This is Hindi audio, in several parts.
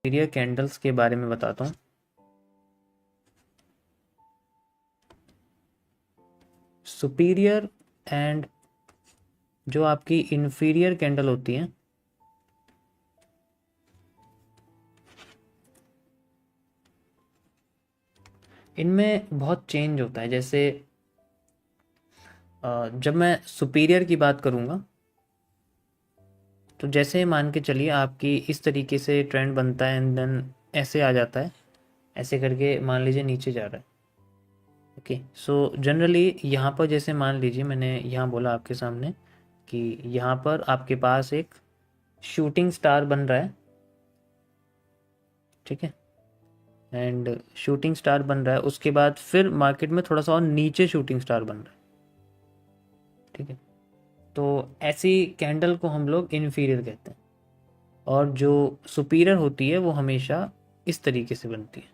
सुपीरियर कैंडल्स के बारे में बताता हूँ। सुपीरियर एंड जो आपकी इन्फीरियर कैंडल होती हैं, इनमें बहुत चेंज होता है। जैसे जब मैं सुपीरियर की बात करूँगा तो जैसे मान के चलिए आपकी इस तरीके से ट्रेंड बनता है एंड देन ऐसे आ जाता है, ऐसे करके मान लीजिए नीचे जा रहा है। ओके, सो जनरली यहाँ पर जैसे मान लीजिए मैंने यहाँ बोला आपके सामने कि यहाँ पर आपके पास एक शूटिंग स्टार बन रहा है, ठीक है, एंड शूटिंग स्टार बन रहा है, उसके बाद फिर मार्केट में थोड़ा सा और नीचे शूटिंग स्टार बन रहा है, ठीक है। तो ऐसी कैंडल को हम लोग इन्फीरियर कहते हैं, और जो सुपीरियर होती है वो हमेशा इस तरीके से बनती है।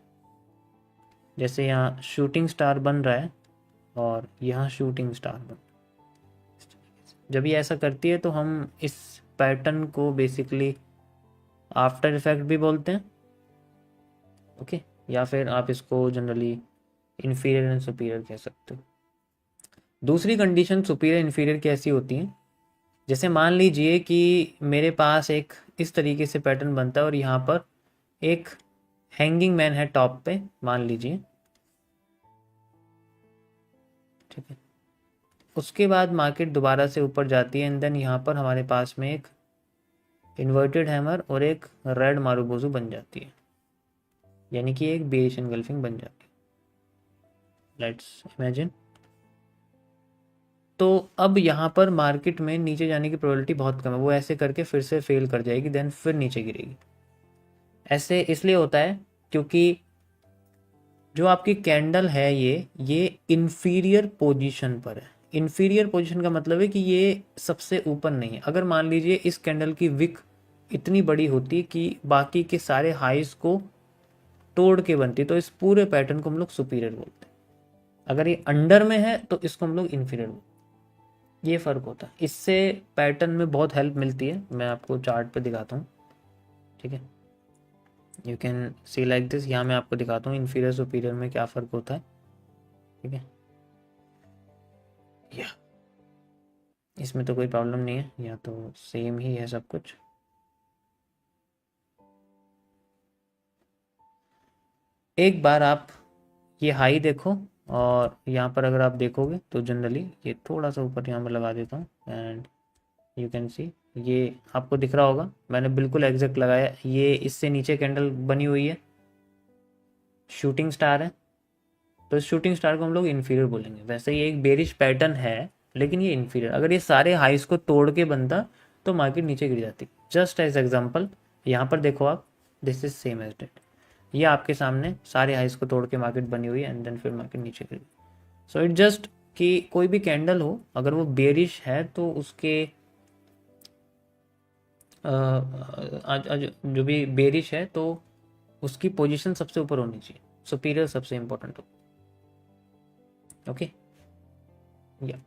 जैसे यहाँ शूटिंग स्टार बन रहा है और यहाँ शूटिंग स्टार बन, जब ये ऐसा करती है तो हम इस पैटर्न को बेसिकली आफ्टर इफेक्ट भी बोलते हैं। ओके, या फिर आप इसको जनरली इन्फीरियर एंड सुपीरियर कह सकते हो। दूसरी कंडीशन सुपीरियर इन्फीरियर की ऐसी होती है, जैसे मान लीजिए कि मेरे पास एक इस तरीके से पैटर्न बनता है और यहाँ पर एक हैंगिंग मैन है टॉप पे, मान लीजिए, ठीक है। उसके बाद मार्केट दोबारा से ऊपर जाती है एंड देन यहाँ पर हमारे पास में एक इन्वर्टेड हैमर और एक रेड मारूबोजू बन जाती है, यानी कि एक बेरिश एनगल्फिंग बन जाती है। Let's imagine. तो अब यहाँ पर मार्केट में नीचे जाने की प्रोबेबिलिटी बहुत कम है, वो ऐसे करके फिर से फेल कर जाएगी, देन फिर नीचे गिरेगी। ऐसे इसलिए होता है क्योंकि जो आपकी कैंडल है ये इन्फीरियर पोजीशन पर है। इन्फीरियर पोजीशन का मतलब है कि ये सबसे ऊपर नहीं है। अगर मान लीजिए इस कैंडल की विक इतनी बड़ी होती कि बाकी के सारे हाइस को तोड़ के बनती, तो इस पूरे पैटर्न को हम लोग सुपीरियर बोलते हैं। अगर ये अंडर में है तो इसको हम लोग इन्फीरियर बोलते हैं। ये फ़र्क होता है, इससे पैटर्न में बहुत हेल्प मिलती है। मैं आपको चार्ट पे दिखाता हूँ, ठीक है। You can see like this. यहाँ मैं आपको दिखाता हूँ इन्फीरियर सुपीरियर में क्या फ़र्क होता है, ठीक है। या इसमें तो कोई प्रॉब्लम नहीं है, या तो सेम ही है सब कुछ। एक बार आप ये हाई देखो, और यहाँ पर अगर आप देखोगे तो जनरली ये थोड़ा सा ऊपर यहाँ पर लगा देता हूँ एंड यू कैन सी, ये आपको दिख रहा होगा मैंने बिल्कुल एग्जैक्ट लगाया। ये इससे नीचे कैंडल बनी हुई है, शूटिंग स्टार है, तो इस शूटिंग स्टार को हम लोग इन्फीरियर बोलेंगे। वैसे ये एक बेरिश पैटर्न है लेकिन ये इन्फीरियर, अगर ये सारे हाइस को तोड़ के बनता तो मार्केट नीचे गिर जाती। जस्ट एज एग्जाम्पल यहाँ पर देखो आप, this is same as date. ये आपके सामने सारे हाइस को तोड़ के मार्केट बनी हुई है एंड देन फिर मार्केट नीचे गिर गई। सो इट जस्ट कि कोई भी कैंडल हो अगर वो बेरिश है तो उसके जो भी बेरिश है तो उसकी पोजीशन सबसे ऊपर होनी चाहिए, सुपीरियर सबसे इंपॉर्टेंट हो। ओके, या